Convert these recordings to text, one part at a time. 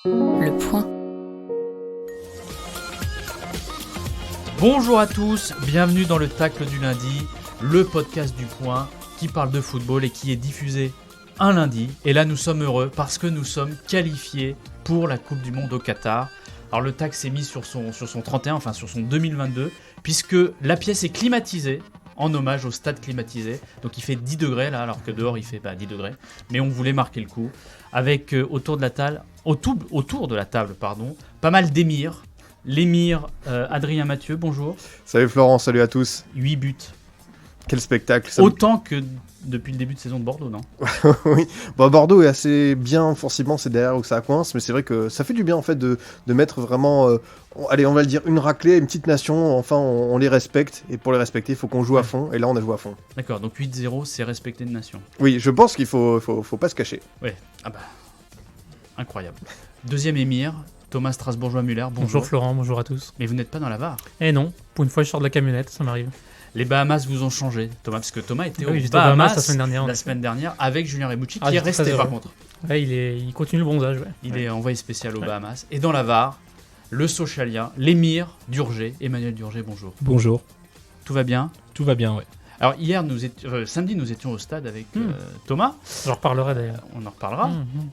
Le point. Bonjour à tous, bienvenue dans le Tacle du lundi, le podcast du Point qui parle de football et qui est diffusé un lundi. Et là nous sommes heureux parce que nous sommes qualifiés pour la Coupe du Monde au Qatar. Alors le Tacle s'est mis sur son 31, enfin sur son 2022, puisque la pièce est climatisée, en hommage au stade climatisé. Donc il fait 10 degrés là, alors que dehors il fait 10 degrés. Mais on voulait marquer le coup, avec autour de la table, pas mal d'émirs. L'émir Adrien Mathieu, bonjour. Salut Florent, salut à tous. 8 buts. Quel spectacle. Autant que depuis le début de saison de Bordeaux, non? Oui, bon, Bordeaux est assez bien offensivement, c'est derrière où ça coince, mais c'est vrai que ça fait du bien en fait de mettre vraiment, allez on va le dire, une raclée, une petite nation, enfin on les respecte, et pour les respecter il faut qu'on joue à fond, et là on a joué à fond. D'accord, donc 8-0 c'est respecter une nation. Oui, je pense qu'il faut pas se cacher. Ouais, incroyable. Deuxième émir, Thomas Strasbourgeois-Muller, bonjour. Bonjour Florent, bonjour à tous. Mais vous n'êtes pas dans la VAR. Eh non, pour une fois je sors de la camionnette, ça m'arrive. Les Bahamas vous ont changé, Thomas, parce que Thomas était Oui, aux j'étais Bahamas la semaine dernière. la semaine dernière avec Julien Remucci, qui est j'étais resté très par heureux. contre. Ouais, il continue le bronzage. Ouais. Il est envoyé spécial aux Bahamas. Et dans la VAR, le Sochalien, l'émir Durger, Emmanuel Durger, bonjour. Bonjour, Tout va bien? tout va bien, ouais. Alors hier, samedi, nous étions au stade avec Thomas. J'en reparlerai d'ailleurs. On en reparlera.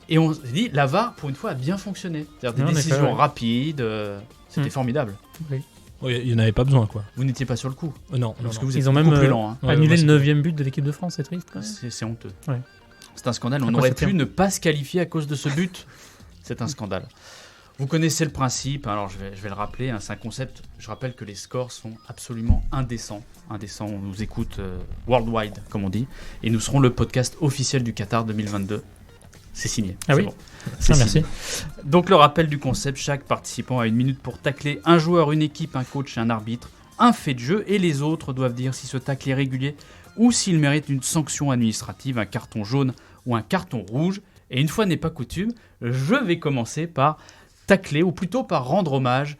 Et on s'est dit, la VAR, pour une fois, a bien fonctionné. C'est-à-dire des En effet, décisions ouais. rapides. C'était formidable. Ouais, il n'y en avait pas besoin, quoi. Vous n'étiez pas sur le coup. Non, Parce non. que vous Ils êtes ont beaucoup même plus lent. Hein. Ouais, annulé moi, le 9e but de l'équipe de France, c'est triste quand même. C'est honteux. Ouais. C'est un scandale. On Après, aurait c'était pu ne pas se qualifier à cause de ce but. C'est un scandale. Vous connaissez le principe. Alors je vais le rappeler. C'est un concept. Je rappelle que les scores sont absolument indécents. Indécents. On nous écoute worldwide, comme on dit. Et nous serons le podcast officiel du Qatar 2022. C'est signé. Ah C'est oui. bon. C'est Merci. signé. Donc le rappel du concept, chaque participant a 1 minute pour tacler un joueur, une équipe, un coach et un arbitre, un fait de jeu, et les autres doivent dire si ce tacle est régulier ou s'il mérite une sanction administrative, un carton jaune ou un carton rouge. Et une fois n'est pas coutume, je vais commencer par tacler, ou plutôt par rendre hommage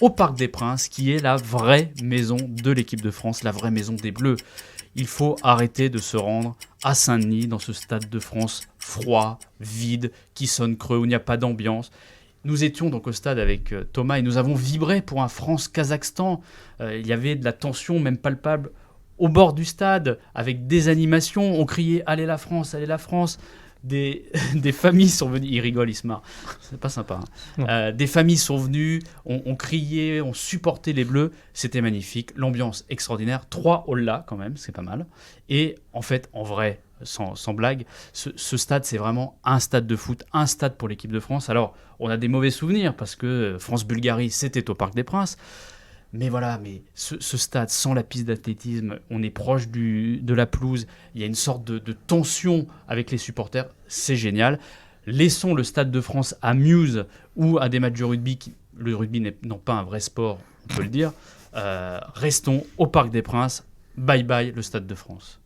au Parc des Princes, qui est la vraie maison de l'équipe de France, la vraie maison des Bleus. Il faut arrêter de se rendre à Saint-Denis, dans ce stade de France froid, vide, qui sonne creux, où il n'y a pas d'ambiance. Nous étions donc au stade avec Thomas et nous avons vibré pour un France-Kazakhstan. Il y avait de la tension, même palpable, au bord du stade, avec des animations. On criait « Allez la France, allez la France !» Des familles sont venues, ils rigolent, ils se marrent, c'est pas sympa. Des familles sont venues, on criait, on supportait les Bleus, c'était magnifique, l'ambiance extraordinaire, 3 Ola quand même, c'est pas mal. Et en fait, en vrai, sans blague, ce stade c'est vraiment un stade de foot, un stade pour l'équipe de France. Alors, on a des mauvais souvenirs parce que France-Bulgarie c'était au Parc des Princes. Mais voilà, ce stade, sans la piste d'athlétisme, on est proche de la pelouse, il y a une sorte de tension avec les supporters, c'est génial. Laissons le Stade de France à Muse ou à des matchs de rugby, le rugby n'est pas un vrai sport, on peut le dire. Restons au Parc des Princes, bye bye le Stade de France.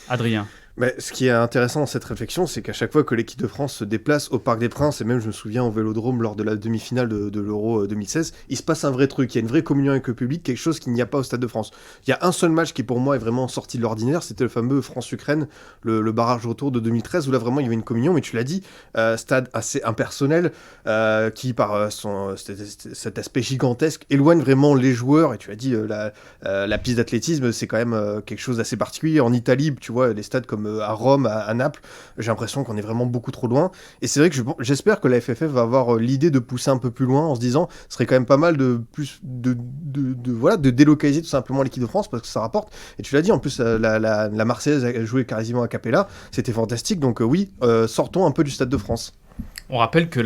Adrien. Mais ce qui est intéressant dans cette réflexion, c'est qu'à chaque fois que l'équipe de France se déplace au Parc des Princes, et même je me souviens au Vélodrome lors de la demi-finale de l'Euro 2016, il se passe un vrai truc, il y a une vraie communion avec le public, quelque chose qu'il n'y a pas au Stade de France. Il y a un seul match qui pour moi est vraiment sorti de l'ordinaire, c'était le fameux France-Ukraine, le barrage retour de 2013, où là vraiment il y avait une communion, mais tu l'as dit, stade assez impersonnel, qui par cet aspect gigantesque éloigne vraiment les joueurs, et tu as dit la piste d'athlétisme c'est quand même quelque chose d'assez particulier. En Italie, tu vois, les stades comme à Rome, à Naples, j'ai l'impression qu'on est vraiment beaucoup trop loin, et c'est vrai que j'espère que la FFF va avoir l'idée de pousser un peu plus loin en se disant ce serait quand même pas mal de délocaliser tout simplement l'équipe de France parce que ça rapporte, et tu l'as dit en plus la Marseillaise a joué quasiment a cappella, c'était fantastique, donc oui, sortons un peu du Stade de France. On rappelle que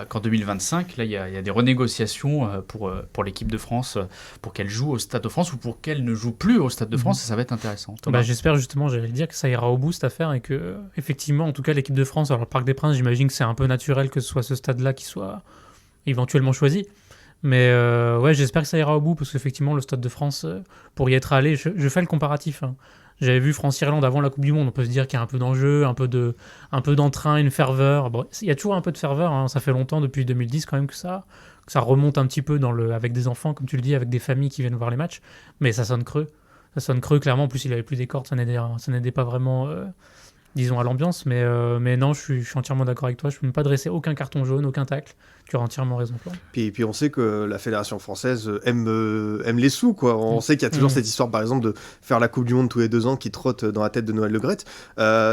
qu'en 2025, là, il y a des renégociations pour l'équipe de France, pour qu'elle joue au Stade de France ou pour qu'elle ne joue plus au Stade de France, et ça va être intéressant. Thomas. J'espère justement, j'allais dire que ça ira au bout cette affaire et que, effectivement, en tout cas, l'équipe de France, alors le Parc des Princes, j'imagine que c'est un peu naturel que ce soit ce stade-là qui soit éventuellement choisi. Mais ouais, j'espère que ça ira au bout parce qu'effectivement, le Stade de France, pour y être allé, je fais le comparatif. Hein. J'avais vu France-Irlande avant la Coupe du Monde, on peut se dire qu'il y a un peu d'enjeu, un peu d'entrain, une ferveur. Bon, il y a toujours un peu de ferveur, hein. Ça fait longtemps, depuis 2010 quand même que ça remonte un petit peu avec des enfants, comme tu le dis, avec des familles qui viennent voir les matchs, mais ça sonne creux. Ça sonne creux, clairement. En plus, il avait plus des cordes, ça n'aidait pas vraiment disons, à l'ambiance. Mais non, je suis entièrement d'accord avec toi. Je ne peux pas dresser aucun carton jaune, aucun tacle. Tu as entièrement raison, Florent. Puis on sait que la Fédération française aime les sous, quoi. On sait qu'il y a toujours cette histoire, par exemple, de faire la Coupe du Monde tous les 2 ans qui trotte dans la tête de Noël Le Graët.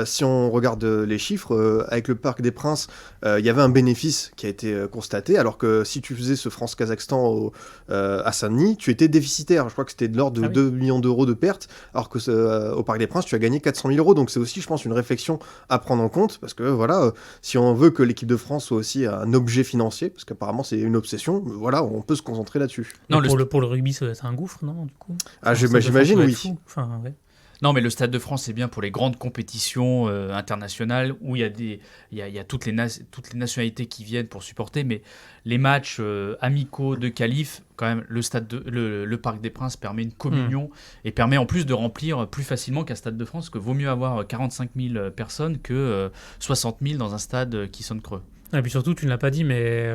Si on regarde les chiffres, avec le Parc des Princes, il y avait un bénéfice qui a été constaté, alors que si tu faisais ce France-Kazakhstan à Saint-Denis, tu étais déficitaire. Je crois que c'était de l'ordre de 2 millions d'euros de pertes, alors que au Parc des Princes, tu as gagné 400 000 euros. Donc c'est aussi, je pense, une réflexion à prendre en compte, parce que voilà, si on veut que l'équipe de France soit aussi un objet financier, parce qu'apparemment c'est une obsession, voilà, on peut se concentrer là-dessus. Non, pour le rugby, ça doit être un gouffre, non, du coup? Ah, j'imagine, oui. Enfin, ouais. Non, mais le Stade de France, c'est bien pour les grandes compétitions internationales où il y a toutes les nationalités qui viennent pour supporter, mais les matchs amicaux de qualif, quand même, le Parc des Princes permet une communion et permet en plus de remplir plus facilement qu'un Stade de France, que vaut mieux avoir 45 000 personnes que 60 000 dans un stade qui sonne creux. Et puis surtout, tu ne l'as pas dit, mais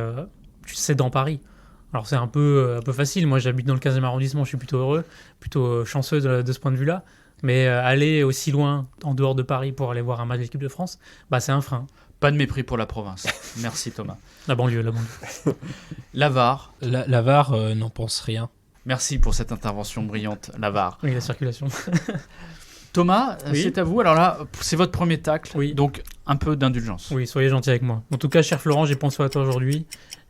c'est dans Paris. Alors c'est un peu facile. Moi, j'habite dans le 15e arrondissement, je suis plutôt heureux, plutôt chanceux de ce point de vue-là. Mais aller aussi loin, en dehors de Paris, pour aller voir un match de l'équipe de France, bah, c'est un frein. Pas de mépris pour la province. Merci Thomas. La banlieue. La VAR. La VAR n'en pense rien. Merci pour cette intervention brillante, la VAR. Oui, la circulation. Thomas, Oui. c'est à vous. Alors là, c'est votre premier tacle, Oui. donc un peu d'indulgence. Oui, soyez gentil avec moi. En tout cas, cher Florent, j'ai pensé à toi aujourd'hui.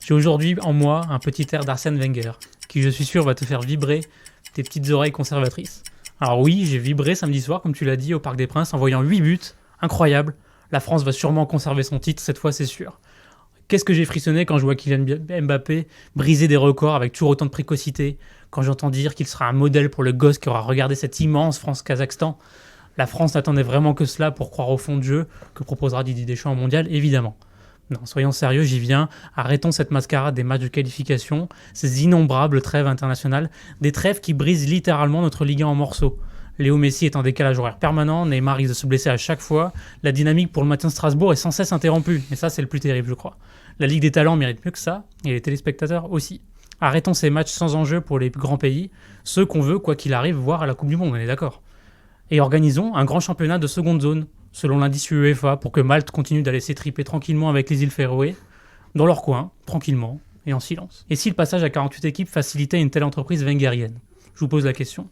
J'ai aujourd'hui en moi un petit air d'Arsène Wenger, qui je suis sûr va te faire vibrer tes petites oreilles conservatrices. Alors oui, j'ai vibré samedi soir, comme tu l'as dit, au Parc des Princes, en voyant 8 buts. Incroyable. La France va sûrement conserver son titre, cette fois c'est sûr. Qu'est-ce que j'ai frissonné quand je vois Kylian Mbappé briser des records avec toujours autant de précocité, quand j'entends dire qu'il sera un modèle pour le gosse qui aura regardé cette immense France-Kazakhstan. La France n'attendait vraiment que cela pour croire au fond de jeu que proposera Didier Deschamps au mondial, évidemment. Non, soyons sérieux, j'y viens. Arrêtons cette mascarade des matchs de qualification, ces innombrables trêves internationales, des trêves qui brisent littéralement notre Ligue 1 en morceaux. Léo Messi est en décalage horaire permanent, Neymar risque de se blesser à chaque fois, la dynamique pour le maintien de Strasbourg est sans cesse interrompue, et ça c'est le plus terrible je crois. La Ligue des Talents mérite mieux que ça, et les téléspectateurs aussi. Arrêtons ces matchs sans enjeu pour les grands pays, ceux qu'on veut, quoi qu'il arrive, voir à la Coupe du Monde, on est d'accord. Et organisons un grand championnat de seconde zone, selon l'indice UEFA, pour que Malte continue d'aller s'étriper tranquillement avec les îles Féroé, dans leur coin, tranquillement et en silence. Et si le passage à 48 équipes facilitait une telle entreprise wengerienne? Je vous pose la question.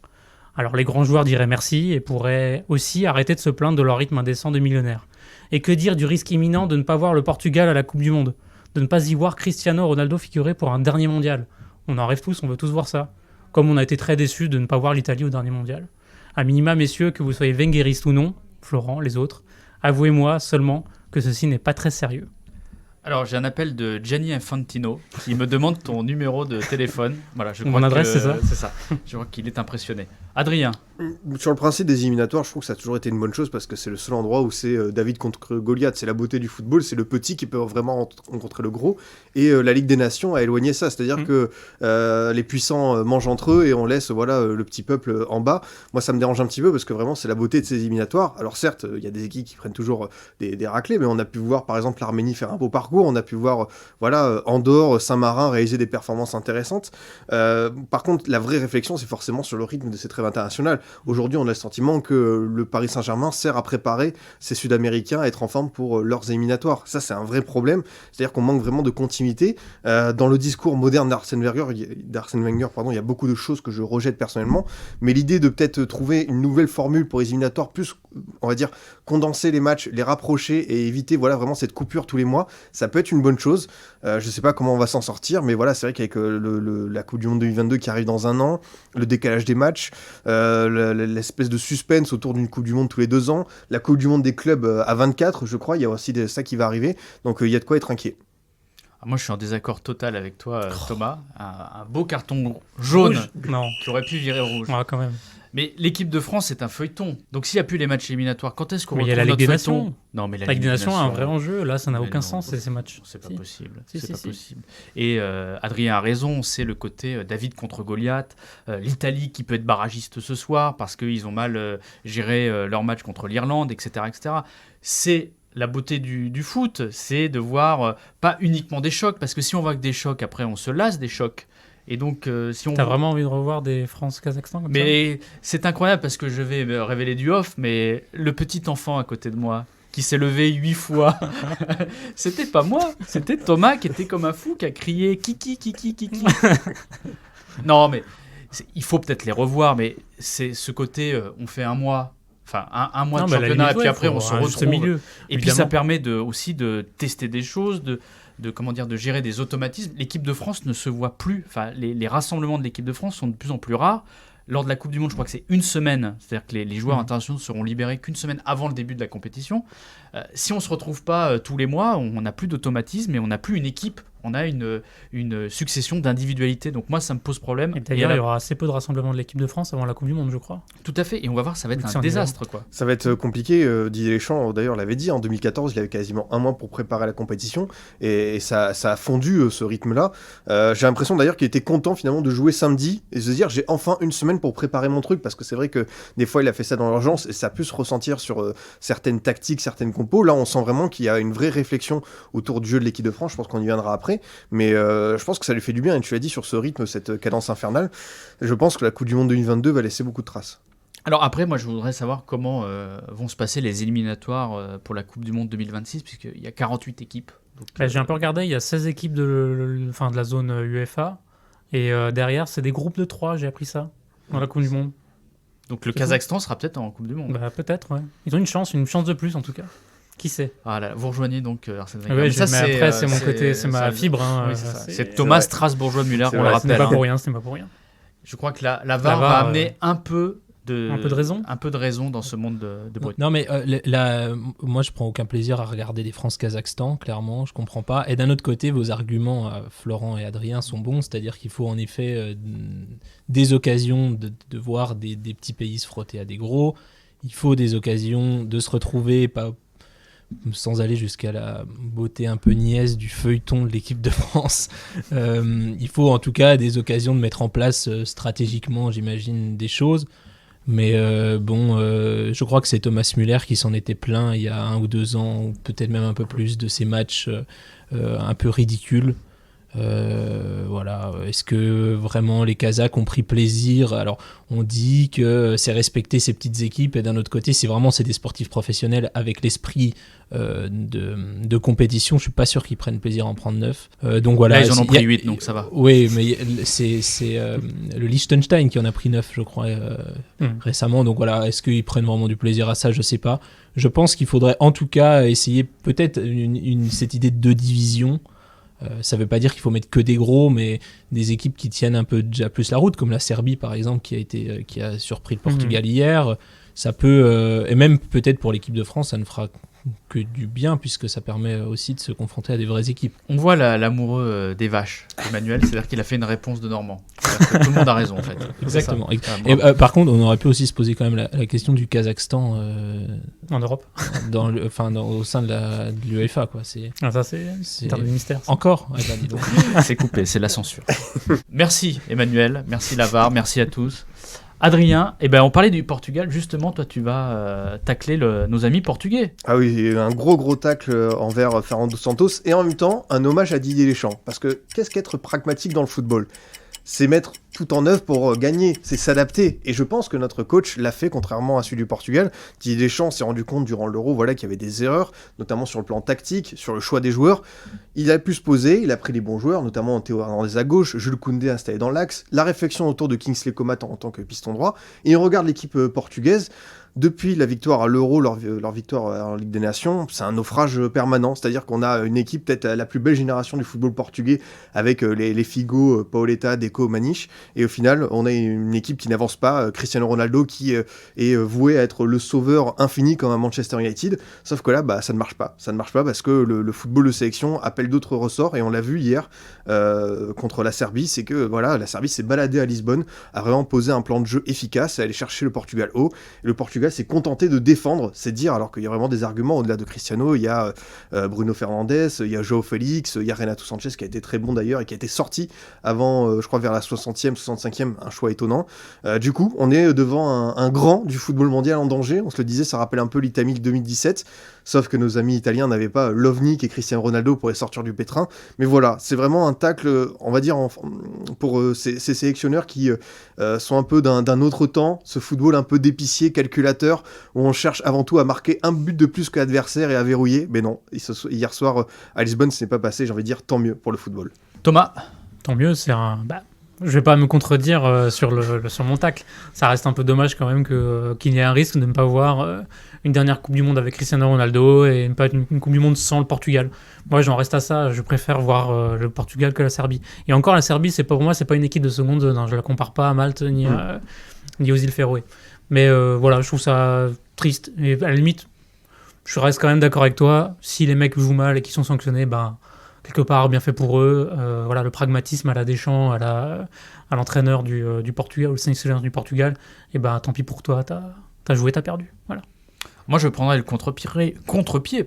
Alors les grands joueurs diraient merci et pourraient aussi arrêter de se plaindre de leur rythme indécent de millionnaire. Et que dire du risque imminent de ne pas voir le Portugal à la Coupe du Monde? De ne pas y voir Cristiano Ronaldo figurer pour un dernier mondial? On en rêve tous, on veut tous voir ça. Comme on a été très déçus de ne pas voir l'Italie au dernier mondial. À minima, messieurs, que vous soyez wengeriste ou non, Florent, les autres, avouez-moi seulement que ceci n'est pas très sérieux. Alors, j'ai un appel de Gianni Infantino qui me demande ton numéro de téléphone. Voilà, je Mon crois adresse, que, c'est ça? C'est ça. Je crois qu'il est impressionné. Adrien. Sur le principe des éliminatoires, je trouve que ça a toujours été une bonne chose parce que c'est le seul endroit où c'est David contre Goliath. C'est la beauté du football, c'est le petit qui peut vraiment rencontrer le gros. Et la Ligue des Nations a éloigné ça. C'est-à-dire que les puissants mangent entre eux et on laisse le petit peuple en bas. Moi, ça me dérange un petit peu parce que vraiment, c'est la beauté de ces éliminatoires. Alors certes, il y a des équipes qui prennent toujours des raclés, mais on a pu voir par exemple l'Arménie faire un beau parcours. On a pu voir Andorre, Saint-Marin réaliser des performances intéressantes. Par contre, la vraie réflexion, c'est forcément sur le rythme de ces trêves internationales. Aujourd'hui, on a le sentiment que le Paris Saint-Germain sert à préparer ces Sud-Américains à être en forme pour leurs éliminatoires. Ça, c'est un vrai problème. C'est-à-dire qu'on manque vraiment de continuité. Dans le discours moderne d'Arsène Wenger, il y a beaucoup de choses que je rejette personnellement. Mais l'idée de peut-être trouver une nouvelle formule pour les éliminatoires, plus, on va dire, condenser les matchs, les rapprocher et éviter vraiment cette coupure tous les mois, ça peut être une bonne chose. Je sais pas comment on va s'en sortir, mais voilà, c'est vrai qu'avec la Coupe du Monde 2022 qui arrive dans un an, le décalage des matchs, l'espèce de suspense autour d'une Coupe du Monde tous les 2 ans, la Coupe du Monde des clubs à 24, je crois, il y a aussi ça qui va arriver, donc il y a de quoi être inquiet. Moi, je suis en désaccord total avec toi, Thomas. Un beau carton jaune Non. qui aurait pu virer rouge. Ouais, quand même. Mais l'équipe de France, c'est un feuilleton. Donc s'il n'y a plus les matchs éliminatoires, quand est-ce qu'on Mais il y retrouve a la Ligue notre des feuilleton? Nations. Non, mais La Ligue des Nations a un vrai enjeu. Là, ça n'a aucun sens, ces matchs. C'est pas Si. possible. Si, C'est si, pas si. possible. Et Adrien a raison, c'est le côté David contre Goliath. L'Italie qui peut être barragiste ce soir parce qu'ils ont mal géré leur match contre l'Irlande, etc. etc. C'est la beauté du foot, c'est de voir pas uniquement des chocs, parce que si on voit que des chocs, après on se lasse des chocs. Et donc, si on... T'as vraiment envie de revoir des France-Kazakhstan comme ça? Mais c'est incroyable parce que je vais me révéler du off, mais le petit enfant à côté de moi qui s'est levé 8 fois. C'était pas moi, c'était Thomas qui était comme un fou, qui a crié Kiki, Kiki, Kiki. Non, mais il faut peut-être les revoir, mais c'est ce côté, on fait un mois. Enfin, un mois de championnat, et puis après, on se retrouve. Milieu, et puis, ça permet aussi de tester des choses, de gérer des automatismes. L'équipe de France ne se voit plus. Enfin, les rassemblements de l'équipe de France sont de plus en plus rares. Lors de la Coupe du Monde, je crois que c'est une semaine. C'est-à-dire que les joueurs internationaux seront libérés qu'une semaine avant le début de la compétition. Si on ne se retrouve pas tous les mois, on n'a plus d'automatisme et on n'a plus une équipe. On a une succession d'individualités. Donc moi, ça me pose problème. Et d'ailleurs, il y aura assez peu de rassemblements de l'équipe de France avant la Coupe du Monde, je crois. Tout à fait. Et on va voir, ça va être un désastre, quoi. Ça va être compliqué. Didier Deschamps, d'ailleurs, l'avait dit. En 2014, il avait quasiment un mois pour préparer la compétition. Et ça a fondu, ce rythme-là. J'ai l'impression, d'ailleurs, qu'il était content, finalement, de jouer samedi et de se dire, j'ai enfin une semaine pour préparer mon truc. Parce que c'est vrai que des fois, il a fait ça dans l'urgence et ça a pu se ressentir sur certaines tactiques, certaines compos. Là, on sent vraiment qu'il y a une vraie réflexion autour du jeu de l'équipe de France. Je pense qu'on y viendra après. Mais je pense que ça lui fait du bien, et tu l'as dit, sur ce rythme, cette cadence infernale. Je pense que la Coupe du Monde 2022 va laisser beaucoup de traces. Alors après, moi, je voudrais savoir comment vont se passer les éliminatoires pour la Coupe du Monde 2026, puisqu'il y a 48 équipes. Donc, j'ai un peu regardé, il y a 16 équipes de la zone UEFA, et derrière, c'est des groupes de 3, j'ai appris ça, dans la Coupe du Monde. Donc le Kazakhstan sera peut-être en Coupe du Monde. Bah, peut-être, ouais. Ils ont une chance de plus, en tout cas. Qui sait? Ah là, vous rejoignez donc Arsène Wenger. Oui, après, c'est mon côté, c'est ma fibre. Hein, oui, c'est Thomas Strasbourgeois de Müller, on le rappelle. Ce n'est pas pour rien, ce n'est pas pour rien. Je crois que la VAR va amener un peu de raison dans ce monde de brut. Non, mais moi, je prends aucun plaisir à regarder des France-Kazakhstan, clairement, je comprends pas. Et d'un autre côté, vos arguments, Florent et Adrien, sont bons, c'est-à-dire qu'il faut en effet des occasions de voir des petits pays se frotter à des gros. Il faut des occasions de se retrouver, sans aller jusqu'à la beauté un peu niaise du feuilleton de l'équipe de France. Il faut en tout cas des occasions de mettre en place stratégiquement, j'imagine, des choses. Mais je crois que c'est Thomas Müller qui s'en était plaint il y a 1 ou 2 ans, ou peut-être même un peu plus, de ces matchs un peu ridicules. Voilà. Est-ce que vraiment les Kazakhs ont pris plaisir? Alors on dit que c'est respecter ces petites équipes, et d'un autre côté c'est des sportifs professionnels avec l'esprit de compétition. Je suis pas sûr qu'ils prennent plaisir à en prendre 9. Donc voilà. Là ils en ont pris 8, donc ça va. Oui, mais c'est le Liechtenstein qui en a pris 9, je crois, récemment. Donc voilà, est-ce qu'ils prennent vraiment du plaisir à ça? Je sais pas. Je pense qu'il faudrait en tout cas essayer peut-être cette idée de 2 divisions. Ça veut pas dire qu'il faut mettre que des gros, mais des équipes qui tiennent un peu déjà plus la route, comme la Serbie par exemple, qui a surpris le Portugal hier. Ça peut, et même peut-être pour l'équipe de France, ça ne fera que du bien, puisque ça permet aussi de se confronter à des vraies équipes. On voit l'amoureux des vaches, Emmanuel, c'est-à-dire qu'il a fait une réponse de Normand. Que tout le monde a raison en fait. Exactement. Et par contre, on aurait pu aussi se poser quand même la question du Kazakhstan en Europe, au sein de l'UEFA, quoi. C'est un mystère. Ça. Encore. Ouais, bah, dis donc. C'est coupé, c'est la censure. Merci Emmanuel, merci Lavar, merci à tous. Adrien, on parlait du Portugal, justement, toi tu vas tacler nos amis portugais. Ah oui, un gros tacle envers Fernando Santos, et en même temps un hommage à Didier Deschamps, parce que qu'est-ce qu'être pragmatique dans le football? C'est mettre tout en œuvre pour gagner, c'est s'adapter. Et je pense que notre coach l'a fait, contrairement à celui du Portugal. Didier Deschamps s'est rendu compte durant l'Euro qu'il y avait des erreurs, notamment sur le plan tactique, sur le choix des joueurs. Il a pu se poser, il a pris les bons joueurs, notamment Théo Hernandez à gauche, Jules Koundé installé dans l'axe, la réflexion autour de Kingsley Coman en tant que piston droit. Et il regarde l'équipe portugaise. Depuis la victoire à l'Euro, leur victoire en Ligue des Nations, c'est un naufrage permanent. C'est-à-dire qu'on a une équipe peut-être la plus belle génération du football portugais, avec les Figo, Paoletta, Deco, Maniche. Et au final, on a une équipe qui n'avance pas. Cristiano Ronaldo qui est voué à être le sauveur infini comme à Manchester United. Sauf que là, ça ne marche pas. Ça ne marche pas parce que le football de sélection appelle d'autres ressorts. Et on l'a vu hier contre la Serbie. C'est que la Serbie s'est baladée à Lisbonne, a vraiment posé un plan de jeu efficace, à aller chercher le Portugal haut. Et le Portugal s'est contenté de défendre, c'est dire, alors qu'il y a vraiment des arguments au-delà de Cristiano. Il y a Bruno Fernandes, il y a João Félix, il y a Renato Sanchez qui a été très bon d'ailleurs et qui a été sorti avant, je crois vers la 60e, 65e, un choix étonnant. Du coup, on est devant un grand du football mondial en danger. On se le disait, ça rappelle un peu l'Italie 2017, sauf que nos amis italiens n'avaient pas l'OVNI qui est Cristiano Ronaldo pour les sortir du pétrin. Mais voilà, c'est vraiment un tacle, on va dire, pour ces sélectionneurs qui sont un peu d'un autre temps, ce football un peu d'épicier, calculateur, calculateur, où on cherche avant tout à marquer un but de plus que l'adversaire et à verrouiller. Mais non, hier soir à Lisbonne, ce n'est pas passé. J'ai envie de dire tant mieux pour le football. Thomas, Tant mieux, c'est un. Je vais pas me contredire sur mon tacle. Ça reste un peu dommage quand même qu'il y ait un risque de ne pas voir une dernière Coupe du Monde avec Cristiano Ronaldo et ne pas une Coupe du Monde sans le Portugal. Moi, j'en reste à ça. Je préfère voir le Portugal que la Serbie. Et encore, la Serbie, pour moi, c'est pas une équipe de seconde zone. Hein. Je la compare pas à Malte ni aux îles Féroé. Mais voilà, je trouve ça triste. Et à la limite, je reste quand même d'accord avec toi. Si les mecs jouent mal et qu'ils sont sanctionnés, quelque part bien fait pour eux. Voilà, le pragmatisme à la Deschamps, à l'entraîneur du Portugal, ou le sélectionneur du Portugal, et tant pis pour toi, t'as joué, t'as perdu. Voilà. moi je prendrais le contre-pied,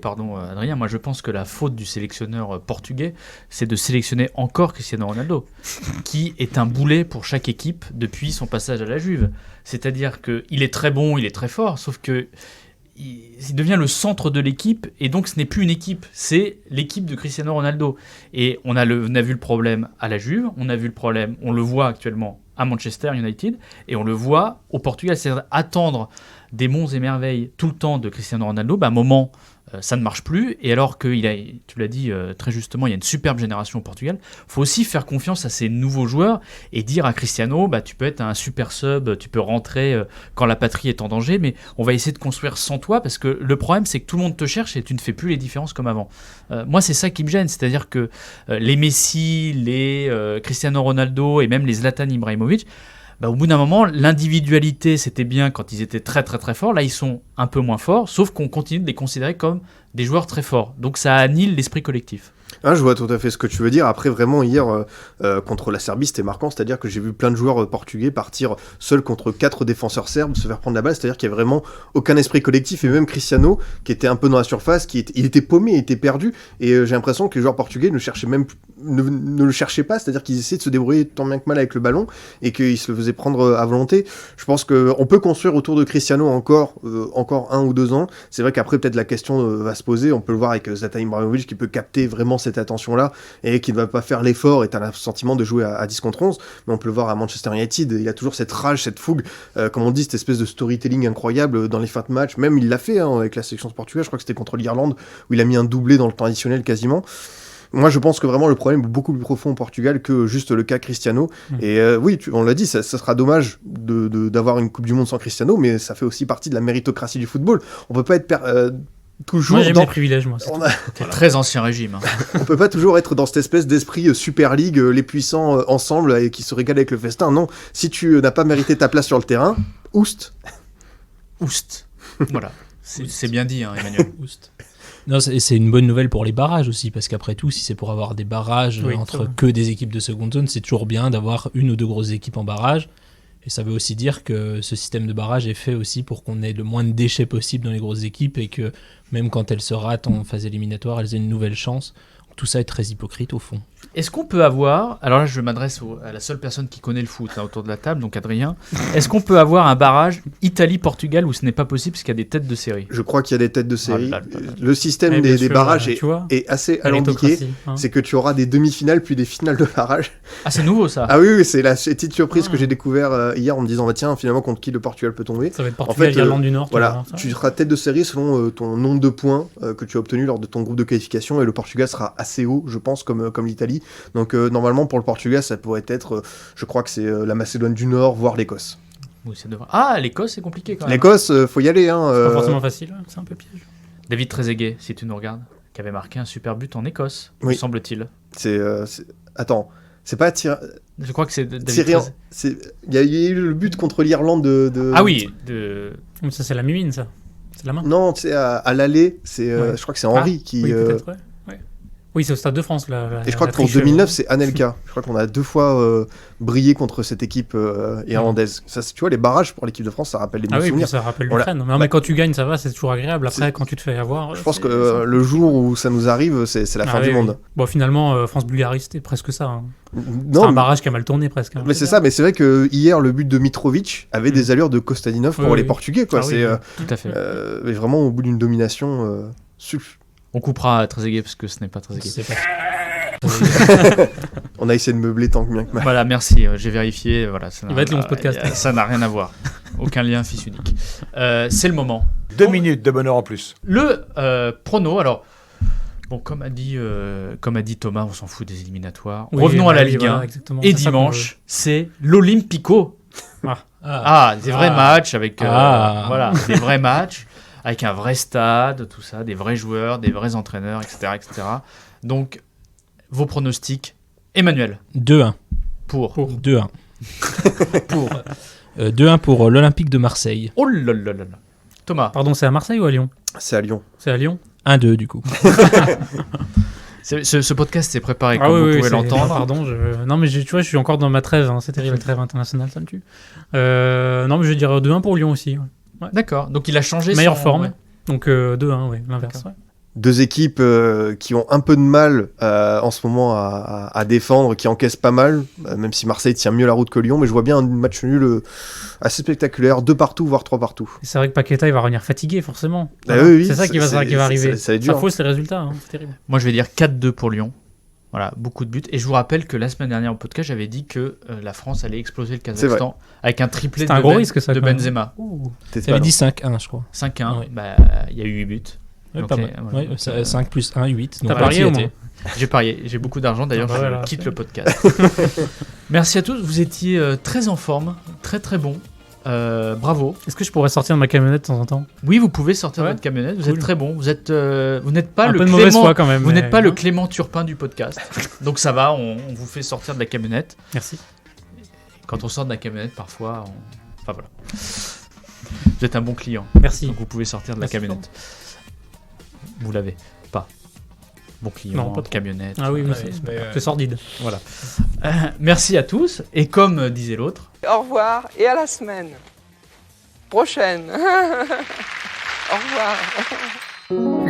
Adrien. Moi je pense que la faute du sélectionneur portugais, c'est de sélectionner encore Cristiano Ronaldo, qui est un boulet pour chaque équipe depuis son passage à la Juve. C'est-à-dire qu'il est très bon, il est très fort, sauf que il devient le centre de l'équipe, et donc ce n'est plus une équipe, c'est l'équipe de Cristiano Ronaldo. Et on a vu le problème à la Juve, on a vu le problème, on le voit actuellement à Manchester United, et on le voit au Portugal. C'est-à-dire attendre des monts et merveilles tout le temps de Cristiano Ronaldo, à un moment, ça ne marche plus. Et alors que, tu l'as dit très justement, il y a une superbe génération au Portugal, il faut aussi faire confiance à ces nouveaux joueurs et dire à Cristiano, tu peux être un super sub, tu peux rentrer quand la patrie est en danger, mais on va essayer de construire sans toi, parce que le problème, c'est que tout le monde te cherche et tu ne fais plus les différences comme avant. Moi, c'est ça qui me gêne, c'est-à-dire que les Messi, les Cristiano Ronaldo et même les Zlatan Ibrahimovic, au bout d'un moment, l'individualité, c'était bien quand ils étaient très très très forts. Là, ils sont un peu moins forts, sauf qu'on continue de les considérer comme des joueurs très forts. Donc ça annihile l'esprit collectif. Ah, je vois tout à fait ce que tu veux dire. Après, vraiment, hier, contre la Serbie, c'était marquant. C'est-à-dire que j'ai vu plein de joueurs portugais partir seuls contre 4 défenseurs serbes, se faire prendre la balle. C'est-à-dire qu'il n'y a vraiment aucun esprit collectif. Et même Cristiano, qui était un peu dans la surface, il était paumé, il était perdu. Et j'ai l'impression que les joueurs portugais ne le cherchaient pas. C'est-à-dire qu'ils essayaient de se débrouiller tant bien que mal avec le ballon et qu'ils se le faisaient prendre à volonté. Je pense qu'on peut construire autour de Cristiano encore 1 ou 2 ans. C'est vrai qu'après, peut-être la question va se poser. On peut le voir avec Zlatan Ibrahimovic qui peut capter vraiment cette attention-là et qui ne va pas faire l'effort, et tu as le sentiment de jouer à 10 contre 11, mais on peut le voir à Manchester United, il a toujours cette rage, cette fougue, comme on dit, cette espèce de storytelling incroyable dans les fins de match. Même il l'a fait avec la sélection portugaise, je crois que c'était contre l'Irlande, où il a mis un doublé dans le temps additionnel quasiment. Moi, je pense que vraiment le problème est beaucoup plus profond au Portugal que juste le cas Cristiano. Et oui, on l'a dit, ça sera dommage d'avoir une Coupe du Monde sans Cristiano, mais ça fait aussi partie de la méritocratie du football. On peut pas être toujours moi, j'ai mes privilèges, moi. C'est très ancien régime. On peut pas toujours être dans cette espèce d'esprit Super League, les puissants ensemble et qui se régalent avec le festin. Non, si tu n'as pas mérité ta place sur le terrain, oust. Voilà, c'est bien dit, Emmanuel. Oust. Non, c'est une bonne nouvelle pour les barrages aussi, parce qu'après tout, si c'est pour avoir des barrages entre que des équipes de seconde zone, c'est toujours bien d'avoir 1 ou 2 grosses équipes en barrage. Et ça veut aussi dire que ce système de barrage est fait aussi pour qu'on ait le moins de déchets possible dans les grosses équipes, et que même quand elles se ratent en phase éliminatoire, elles aient une nouvelle chance. Tout ça est très hypocrite au fond. Est-ce qu'on peut avoir, alors là je m'adresse à la seule personne qui connaît le foot autour de la table, donc Adrien, est-ce qu'on peut avoir un barrage Italie-Portugal où ce n'est pas possible parce qu'il y a des têtes de série ? Je crois qu'il y a des têtes de série. Là. Le système des barrages est assez alambiqué. Hein. C'est que tu auras des demi-finales puis des finales de barrage. Ah, c'est nouveau ça. Ah oui, c'est la petite surprise que j'ai découvert hier en me disant tiens, finalement contre qui le Portugal peut tomber. Ça va être Portugal, Irlande du Nord. Voilà, tu seras tête de série selon ton nombre de points que tu as obtenu lors de ton groupe de qualification, et le Portugal sera assez haut, je pense, comme l'Italie. Donc normalement pour le Portugal ça pourrait être, je crois que c'est la Macédoine du Nord, voire l'Écosse. Oui, ça devrait... Ah, l'Écosse c'est compliqué quand même. L'Écosse, faut y aller. C'est pas forcément facile, c'est un peu piège. David Trezeguet, si tu nous regardes, qui avait marqué un super but en Écosse, oui. me semble-t-il. Attends, c'est pas Je crois que c'est David Trezeguet. Il y a eu le but contre l'Irlande de... Ah oui, Ça c'est la mimine, ça. C'est la main. Non, tu sais, à l'aller, je crois que c'est Henry qui... Oui, peut-être, ouais. Oui, c'est au Stade de France. Et je crois que pour 2009, c'est Anelka. Je crois qu'on a 2 fois brillé contre cette équipe irlandaise. Ça, tu vois, les barrages pour l'équipe de France, ça rappelle des bons souvenirs. Oui, ça rappelle l'Ukraine. Mais quand tu gagnes, ça va, c'est toujours agréable. Après, quand tu te fais avoir... Je pense que le jour où ça nous arrive, c'est la fin du monde. Bon, finalement, France-Bulgarie, c'était presque ça. Hein. Non, c'est un barrage qui a mal tourné, presque. Hein. Mais c'est ça, mais c'est vrai que hier, le but de Mitrovic avait des allures de Kostadinov pour les Portugais. Quoi. Tout à fait. Mais vraiment, au bout d'une domination... On coupera Trezeguet parce que ce n'est pas Trezeguet. C'est pas... On a essayé de meubler tant que bien que mal. Voilà, merci, j'ai vérifié. Voilà, ça Il va être long, ce podcast. Ça n'a rien à voir. Aucun lien fils unique. C'est le moment. 2 minutes de bonheur en plus. Le prono, alors, bon, comme a dit Thomas, on s'en fout des éliminatoires. Oui, Revenons à la oui, Ligue 1. voilà, exactement. Et C'est ça qu'on dimanche, c'est l'Olympico. Des vrais matchs avec voilà, des vrais matchs avec un vrai stade, tout ça, des vrais joueurs, des vrais entraîneurs, etc., etc. Donc, vos pronostics, Emmanuel, 2-1. pour 2-1. pour 2-1 pour l'Olympique de Marseille. oh là là là là. Thomas, Pardon, c'est à Marseille ou à Lyon? C'est à Lyon. C'est à Lyon? 1-2 du coup. ce podcast s'est préparé comme vous pouvez l'entendre. Pardon, non mais tu vois, je suis encore dans ma trêve, hein. C'est terrible, la trêve internationale, ça me tue. Non mais je dirais 2-1 pour Lyon aussi. Ouais. D'accord, donc il a changé Meilleure son- forme. ouais. Donc 2-1, ouais, l'inverse. Ouais. Deux équipes qui ont un peu de mal en ce moment à défendre, qui encaissent pas mal, même si Marseille tient mieux la route que Lyon, mais je vois bien un match nul assez spectaculaire, 2 partout, voire 3 partout. Et c'est vrai que Paqueta, il va revenir fatigué, forcément. Ah oui, c'est ça qui va arriver. Ça va être Ça dur. fausse les résultats, hein. C'est terrible. Moi, je vais dire 4-2 pour Lyon. Voilà, beaucoup de buts. Et je vous rappelle que la semaine dernière au podcast, j'avais dit que la France allait exploser le Kazakhstan avec un triplé C'était un gros risque, ça, de quand même. Benzema. T'es T'avais pas dit 5-1 je crois. 5-1, Ouais. il y a eu 8 buts. Ouais, Donc, pas mal. voilà. Ouais, 5 plus 1, 8. T'as parié au moins? J'ai parié, j'ai beaucoup d'argent, d'ailleurs Ah bah je voilà. quitte le podcast. Merci à tous, vous étiez très en forme, très très bon. Bravo. Est-ce que je pourrais sortir de ma camionnette de temps en temps? Oui, vous pouvez sortir Ouais. votre camionnette, vous Cool. êtes très bon. Vous n'êtes pas Un le peu de mauvaise Clément, foi quand même. vous mais- n'êtes pas le Clément Turpin du podcast. Donc ça va, on vous fait sortir de la camionnette. Merci. Quand on sort de la camionnette, parfois, enfin voilà. Vous êtes un bon client, Merci. donc vous pouvez sortir de la Merci, camionnette. Vous l'avez pas. Bon client, Non, pas trop. camionnette. Ah oui, mais Ouais, mais, c'est sordide. Voilà. Merci à tous. Et comme disait l'autre, Au revoir et à la semaine prochaine. Au revoir.